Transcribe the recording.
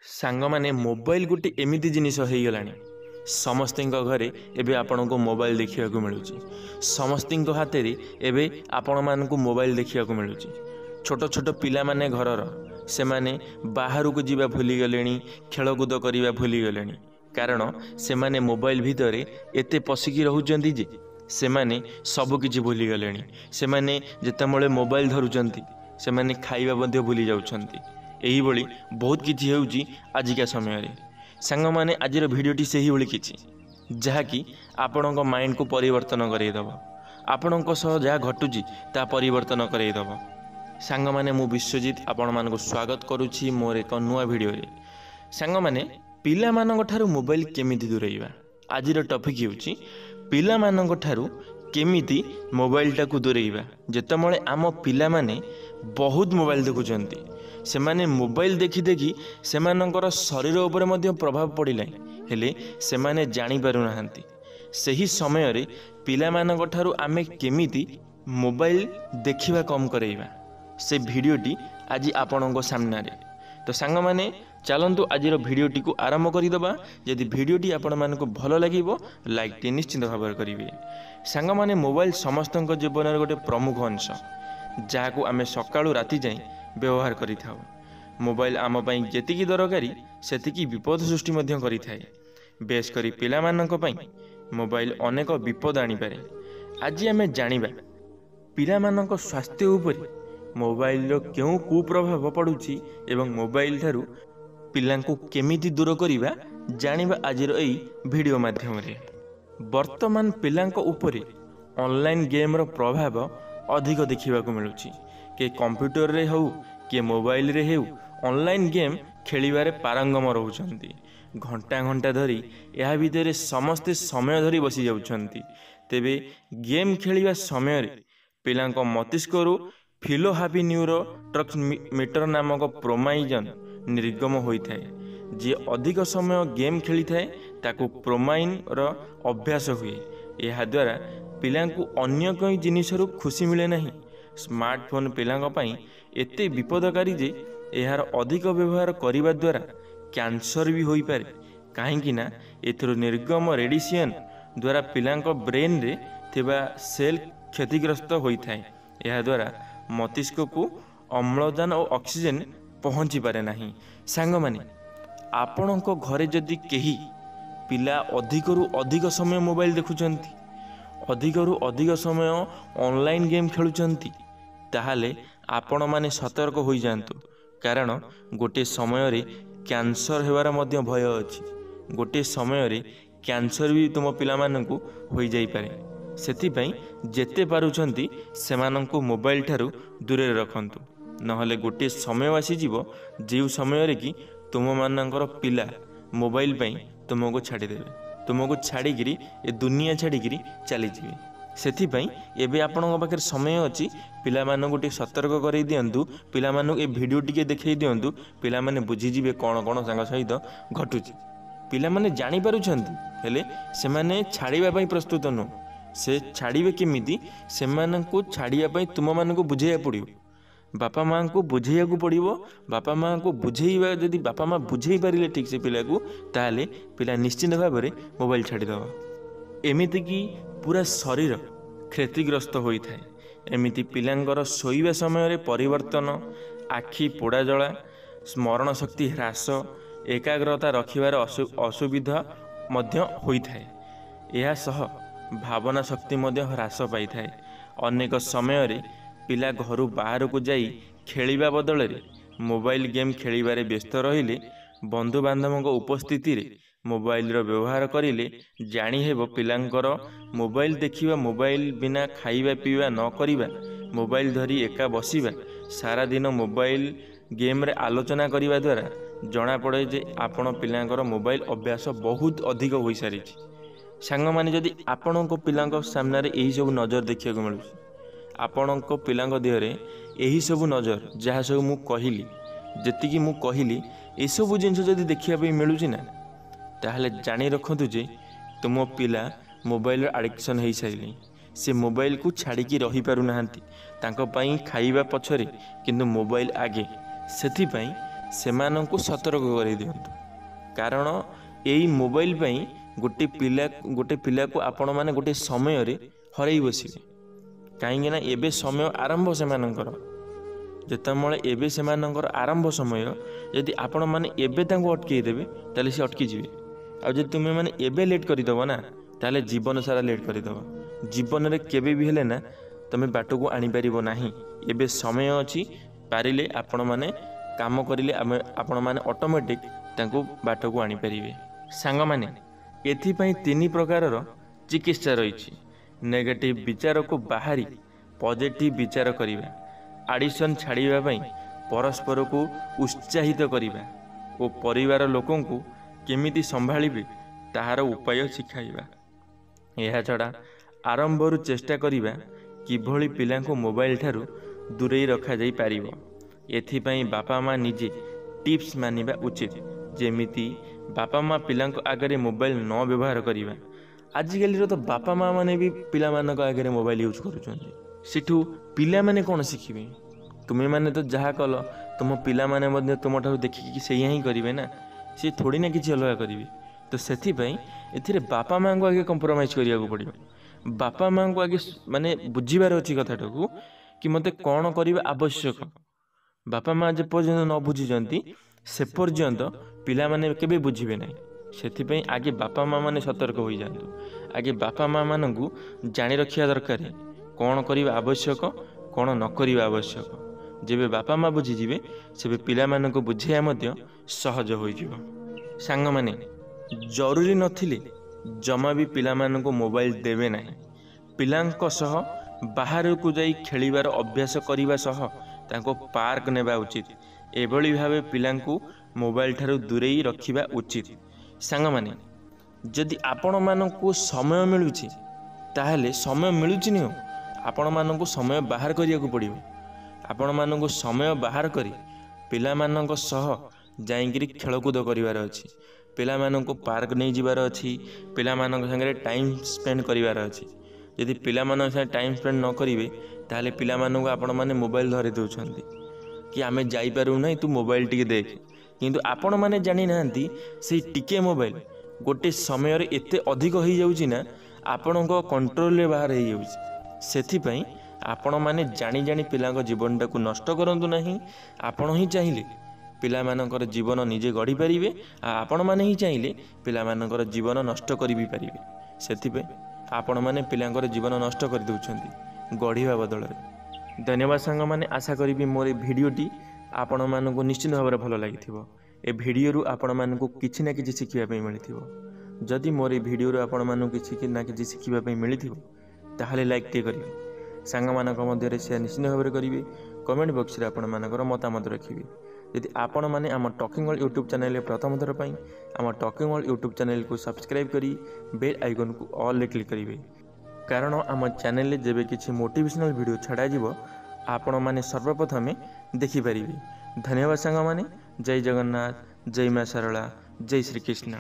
सांगमाने mobile गोटे एमती जिनिस हो गलानी समस्त घरे एबे आपण को मोबाइल देखा मिलूँ समस्त हाथ में एवं आपण मान मोबाइल देखा मिलूँ छोट छोट पिला माने घरर से माने बाहर को जीवा भूली गले खेलकूद करने भूली गले कारण से माने मोबाइल भितर एते पशिकी रोचंती जे से माने सबकि भूली गले से माने जितेबाला मोबाइल धरुचंती से माने खाइबा मध्य भूली जाउछंती। एही भली बहुत किछि हेउची आजिका समय रे सांग माने आजिर भिडियोटी सेही भली किछि जहाँकि आपणक माइंड को परिवर्तन करईदेव आपणक सह जहाँ घटुची ता परिवर्तन करईदेव। सांग माने मु विश्वजित आपण मानक स्वागत करुछि मोर एक नुआ भिडियो रे। सांग माने पिला मानक ठारू मोबाइल केमिति दूरेइबा आजिर टॉपिक हेउची पिला मानक ठारू केमिति मोबाइल टाकू दूरेइबा। जेतमळे आम पिला माने बहुत मोबाइल देखुचंती से माने मोबाइल देखि देखि से मानकर शरीर उपर मध्य प्रभाव पड़िला हेले से माने जानि पारु नाहंती। सही समय रे पिला मानक ठारू आमे केमिति मोबाइल देखिबा कम करैबा से भिडियोटी आज आपणक सामना रे। तो सांग माने चलंतु आजिर भिडियोटी को आरंभ करदबा। यदि भिडियोटी आपण मानक भल लागिबो लाइक टी निश्चित भाव करेंगे। सांग माने मोबाइल समस्त जीवन गोटे प्रमुख अंश जहाँ को आमे सकाळु राति जाए व्यवहार करिथाउ। मोबाइल आम पई जेतिकी दरकारी सेतिकी विपद सृष्टि मध्य करिथाए। बेस करी पिला मानक पई मोबाइल अनेक विपद आनी पारे। आज आमे जानिबा पिला मानक स्वास्थ्य उपरे मोबाइल रो क्यों कुप्रभाव पड़ुछि एवं मोबाइल ठारू पिलांको केमिति दूर करिबा जानिबा आजिर एई भिडियो माध्यम रे। वर्तमान पिलांको उपरे ऑनलाइन गेम रो प्रभाव अधिक देखिबाकू मिलुछि। के कंप्यूटर रे हो के मोबाइल रे हो ऑनलाइन गेम खेलिबारे पारंगम रहउछंती। घंटा घंटा धरी या भितर समस्ते समय धरी बसी जाउछंती। तेबे गेम खेलिबा समय रे पिलांको मस्तिष्करू फिलो हापी न्यूरो ट्रांसमीटर नामक प्रोमाइजन निर्गम होइथाए। जे अधिक समय गेम खेली थाए ताकू प्रोमाइन रो अभ्यास हुए। यह द्वारा पिलांकु अन्य कोई जिनिसरू खुशी मिले नहीं। स्मार्टफोन पिलांक पई एते विपदकारी जे यार अधिक व्यवहार करने द्वारा कैंसर भी होई पारे। काहेकि ना एथरो निर्गम रेडिएशन द्वारा पिलांक ब्रेन रे थिबा सेल क्षतिग्रस्त होई थाए। यह द्वारा मस्तिष्क को अम्लजान और ऑक्सीजन पहुँची पारे नहीं। सांग माने आपणक घरे जदि केही पिला अधिकरू अधिक समय मोबाइल देखुचंती अधिकरू अधिक समय ऑनलाइन गेम खेलुचंती ताहाले आपण माने सतर्क होई जांतु। कारण गोटे समय रे कैंसर हेबार मध्य भय अछि। गोटे समय रे कैंसर भी तुम पिला मानकु होई जाई पारे। सेतिपई जेते पारुचंती सेमानंकु मोबाइल ठारू दूरे रखंतु। नहले गोटे समय आसी जीवो जे समय रे कि तुम मानकर पिला मोबाइल पई तुमको छाड़ी देबे। तुमको छाड़िकी ए दुनिया छाड़िकी चली जीवे। सेतिपई एबे आपणक पाखे समय अछि पिला मानकु टे सतर्क करई दियंतु। पिला मानकु ए वीडियो टिके देखै दियंतु। पिला माने बुझी जीवे कोन कोन संग सहित घटुची। पिला माने जानि पारुछंती हेले से माने छाड़िबा पई प्रस्तुत न। से छाड़िबे केमिति से मानकु छाड़िया पई तुम मानकु बुझेया पड़िबो। बापा माँ को बुझेया को पड़िबो। बापा माँ को बुझेइबा जदि बापा माँ बुझेई पारिले ठीक से पिला को ताले पिला निश्चित भाव में मोबाइल छाड़ीदेव। एमिति कि पूरा शरीर क्षतिग्रस्त होता है। एमिति पिलांकर शोइबा समय रे परिवर्तन आखि पोड़ा जला स्मरण शक्ति ह्रास एकाग्रता रखिबार असुविधा मध्य होता है। यह सह भावना शक्ति मध्य ह्रास पाई थाए। अनेक समय रे पिला घर बाहर को जाई खेलिबा बदल रे मोबाइल गेम खेलिबारे व्यस्त रहिले बंधु बांधवों उपस्थिति रे मोबाइल रो व्यवहार करिले जानी हेबो पिलांकर मोबाइल देखिबा मोबाइल बिना खाइबा पीवा न करिबा मोबाइल धरी एका बसिबा सारा दिन मोबाइल गेम रे आलोचना करिबा द्वारा जना पड़े जे आपण पिलांकर मोबाइल अभ्यास बहुत अधिक होई सारी। सांग माने जदि आपण को पिलांक सामने रे एही सब नजर देखिया को मिलु आपणक पिलांक देहरे यही सब नजर जहाँ सब मु कहली जेतिकी मु कहली ए सब जिनस जदि देखिया पे मिलुची ना ताहले जानी रखंतु जे तुम पिला मोबाइल एडिक्शन हो सारे। से मोबाइल को छाड़िकी रही पारु नाहंती। तांको पई खाइबा पछरे किंतु मोबाइल आगे। सेथिपई ସେମାନଙ୍କୁ ସତର୍କ କରିଦିଅନ୍ତୁ। କାରଣ ଏଇ ମୋବାଇଲ ପାଇଁ ଗୋଟେ ପିଲାକୁ ଆପଣମାନେ ଗୋଟେ ସମୟରେ ହରେଇ ବସିବେ। କାହିଁକିନା ଏବେ ସମୟ ଆରମ୍ଭ ସେମାନଙ୍କର, ଯେତେବେଳେ ଏବେ ସେମାନଙ୍କର ଆରମ୍ଭ ସମୟ, ଯଦି ଆପଣମାନେ ଏବେ ତାଙ୍କୁ ଅଟକେଇ ଦେବେ ତାହେଲେ ସେ ଅଟକିଯିବେ। ଆଉ ଯଦି ତୁମେମାନେ ଏବେ ଲେଟ୍ କରିଦେବ ନା, ତାହେଲେ ଜୀବନ ସାରା ଲେଟ୍ କରିଦେବ। ଜୀବନରେ କେବେ ବି ହେଲେ ନା ତୁମେ ବାଟକୁ ଆଣିପାରିବ ନାହିଁ। ଏବେ ସମୟ ଅଛି, ପାରିଲେ ଆପଣମାନେ କାମ କରିଲେ ଆପଣମାନେ ଅଟୋମେଟିକ୍ ତାଙ୍କୁ ବାଟକୁ ଆଣିପାରିବେ। ସାଙ୍ଗମାନେ, ଏଥିପାଇଁ 3 ପ୍ରକାରର ଚିକିତ୍ସା ରହିଛି। ନେଗେଟିଭ୍ ବିଚାରକୁ ବାହାରି ପଜିଟିଭ୍ ବିଚାର କରିବା, ଆଡ଼ିସନ୍ ଛାଡ଼ିବା ପାଇଁ ପରସ୍ପରକୁ ଉତ୍ସାହିତ କରିବା ଓ ପରିବାର ଲୋକଙ୍କୁ କେମିତି ସମ୍ଭାଳିବେ ତାହାର ଉପାୟ ଶିଖାଇବା। ଏହାଛଡ଼ା ଆରମ୍ଭରୁ ଚେଷ୍ଟା କରିବା କିଭଳି ପିଲାଙ୍କୁ ମୋବାଇଲ ଠାରୁ ଦୂରେଇ ରଖାଯାଇପାରିବ। ଏଥିପାଇଁ ବାପା ମା ନିଜେ ଟିପ୍ସ ମାନିବା ଉଚିତ। ଯେମିତି ବାପା ମା ପିଲାଙ୍କ ଆଗରେ ମୋବାଇଲ ନ ବ୍ୟବହାର କରିବା। ଆଜିକାଲିର ତ ବାପା ମା ମାନେ ବି ପିଲାମାନଙ୍କ ଆଗରେ ମୋବାଇଲ ୟୁଜ୍ କରୁଛନ୍ତି। ସେଠୁ ପିଲାମାନେ କ'ଣ ଶିଖିବେ? ତୁମେମାନେ ତ ଯାହା କଲ ତୁମ ପିଲାମାନେ ମଧ୍ୟ ତୁମଠାରୁ ଦେଖିକି ସେଇଆ ହିଁ କରିବେ ନା, ସେ ଥୋଡ଼ି ନା କିଛି ଅଲଗା କରିବେ। ତ ସେଥିପାଇଁ ଏଥିରେ ବାପା ମାଆଙ୍କୁ ଆଗେ କମ୍ପ୍ରମାଇଜ୍ କରିବାକୁ ପଡ଼ିବ। ବାପା ମାଆଙ୍କୁ ଆଗେ ମାନେ ବୁଝିବାର ଅଛି କଥାଟାକୁ, କି ମୋତେ କ'ଣ କରିବା ଆବଶ୍ୟକ। ବାପା ମା ଯେପର୍ଯ୍ୟନ୍ତ ନ ବୁଝିଛନ୍ତି ସେ ପର୍ଯ୍ୟନ୍ତ ପିଲାମାନେ କେବେ ବୁଝିବେ ନାହିଁ। ସେଥିପାଇଁ ଆଗେ ବାପା ମା ମାନେ ସତର୍କ ହୋଇଯାଆନ୍ତୁ। ଆଗେ ବାପା ମା ମାନଙ୍କୁ ଜାଣି ରଖିବା ଦରକାର କ'ଣ କରିବା ଆବଶ୍ୟକ, କ'ଣ ନ କରିବା ଆବଶ୍ୟକ। ଯେବେ ବାପା ମା ବୁଝିଯିବେ ସେବେ ପିଲାମାନଙ୍କୁ ବୁଝାଇବା ମଧ୍ୟ ସହଜ ହୋଇଯିବ। ସାଙ୍ଗମାନେ, ଜରୁରୀ ନଥିଲେ ଜମା ବି ପିଲାମାନଙ୍କୁ ମୋବାଇଲ ଦେବେ ନାହିଁ। ପିଲାଙ୍କ ସହ ବାହାରକୁ ଯାଇ ଖେଳିବାର ଅଭ୍ୟାସ କରିବା ସହ ତାଙ୍କୁ ପାର୍କ ନେବା ଉଚିତ। ଏଭଳି ଭାବେ ପିଲାଙ୍କୁ ମୋବାଇଲ ଠାରୁ ଦୂରେଇ ରଖିବା ଉଚିତ। ସାଙ୍ଗମାନେ, ଯଦି ଆପଣମାନଙ୍କୁ ସମୟ ମିଳୁଛି ତାହେଲେ ସମୟ ମିଳୁଛି ନୁହେଁ, ଆପଣମାନଙ୍କୁ ସମୟ ବାହାର କରିବାକୁ ପଡ଼ିବ। ଆପଣମାନଙ୍କୁ ସମୟ ବାହାର କରି ପିଲାମାନଙ୍କ ସହ ଯାଇକିରି ଖେଳକୁଦ କରିବାର ଅଛି। ପିଲାମାନଙ୍କୁ ପାର୍କ ନେଇଯିବାର ଅଛି। ପିଲାମାନଙ୍କ ସାଙ୍ଗରେ ଟାଇମ୍ ସ୍ପେଣ୍ଡ କରିବାର ଅଛି। ଯଦି ପିଲାମାନଙ୍କ ସାଙ୍ଗରେ ଟାଇମ୍ ସ୍ପେଣ୍ଡ ନ କରିବେ ତାହେଲେ ପିଲାମାନଙ୍କୁ ଆପଣମାନେ ମୋବାଇଲ ଧରି ଦେଉଛନ୍ତି, କି ଆମେ ଯାଇପାରୁନାହିଁ ତୁ ମୋବାଇଲ ଟିକେ ଦେଖ। କିନ୍ତୁ ଆପଣମାନେ ଜାଣିନାହାନ୍ତି ସେଇ ଟିକେ ମୋବାଇଲ ଗୋଟେ ସମୟରେ ଏତେ ଅଧିକ ହେଇଯାଉଛି ନା ଆପଣଙ୍କ କଣ୍ଟ୍ରୋଲରେ ବାହାର ହେଇଯାଉଛି। ସେଥିପାଇଁ ଆପଣମାନେ ଜାଣି ଜାଣି ପିଲାଙ୍କ ଜୀବନଟାକୁ ନଷ୍ଟ କରନ୍ତୁ ନାହିଁ। ଆପଣ ହିଁ ଚାହିଁଲେ ପିଲାମାନଙ୍କର ଜୀବନ ନିଜେ ଗଢ଼ିପାରିବେ, ଆଉ ଆପଣମାନେ ହିଁ ଚାହିଁଲେ ପିଲାମାନଙ୍କର ଜୀବନ ନଷ୍ଟ କରି ବି ପାରିବେ। ସେଥିପାଇଁ ଆପଣମାନେ ପିଲାଙ୍କର ଜୀବନ ନଷ୍ଟ କରିଦେଉଛନ୍ତି ଗଢ଼ିବା ବଦଳରେ। ଧନ୍ୟବାଦ ସାଙ୍ଗମାନେ। ଆଶା କରିବି ମୋର ଏ ଭିଡ଼ିଓଟି ଆପଣମାନଙ୍କୁ ନିଶ୍ଚିତ ଭାବରେ ଭଲ ଲାଗିଥିବ। ଏ ଭିଡ଼ିଓରୁ ଆପଣମାନଙ୍କୁ କିଛି ନା କିଛି ଶିଖିବା ପାଇଁ ମିଳିଥିବ। ଯଦି ମୋର ଏ ଭିଡ଼ିଓରୁ ଆପଣମାନଙ୍କୁ କିଛି ନା କିଛି ଶିଖିବା ପାଇଁ ମିଳିଥିବ ତାହେଲେ ଲାଇକ୍ଟିଏ କରିବେ, ସାଙ୍ଗମାନଙ୍କ ମଧ୍ୟରେ ସେୟାର ନିଶ୍ଚିତ ଭାବରେ କରିବେ। କମେଣ୍ଟ ବକ୍ସରେ ଆପଣମାନଙ୍କର ମତାମତ ରଖିବେ। ଯଦି ଆପଣମାନେ ଆମ ଟକିଂ ୱାର୍ଲ୍ଡ ୟୁଟ୍ୟୁବ୍ ଚ୍ୟାନେଲରେ ପ୍ରଥମ ଥର ପାଇଁ ଆମ ଟକିଂ ୱାର୍ଲ୍ଡ ୟୁଟ୍ୟୁବ୍ ଚ୍ୟାନେଲକୁ ସବସ୍କ୍ରାଇବ୍ କରି ବେଲ୍ ଆଇକନ୍କୁ ଅଲ୍ରେ କ୍ଲିକ୍ କରିବେ। କାରଣ ଆମ ଚ୍ୟାନେଲରେ ଯେବେ କିଛି ମୋଟିଭେସନାଲ୍ ଭିଡ଼ିଓ ଛଡ଼ାଯିବ ଆପଣମାନେ ସର୍ବପ୍ରଥମେ ଦେଖିପାରିବେ। ଧନ୍ୟବାଦ ସାଙ୍ଗମାନେ। ଜୟ ଜଗନ୍ନାଥ, ଜୟ ମା ଶାରଳା, ଜୟ ଶ୍ରୀକୃଷ୍ଣ।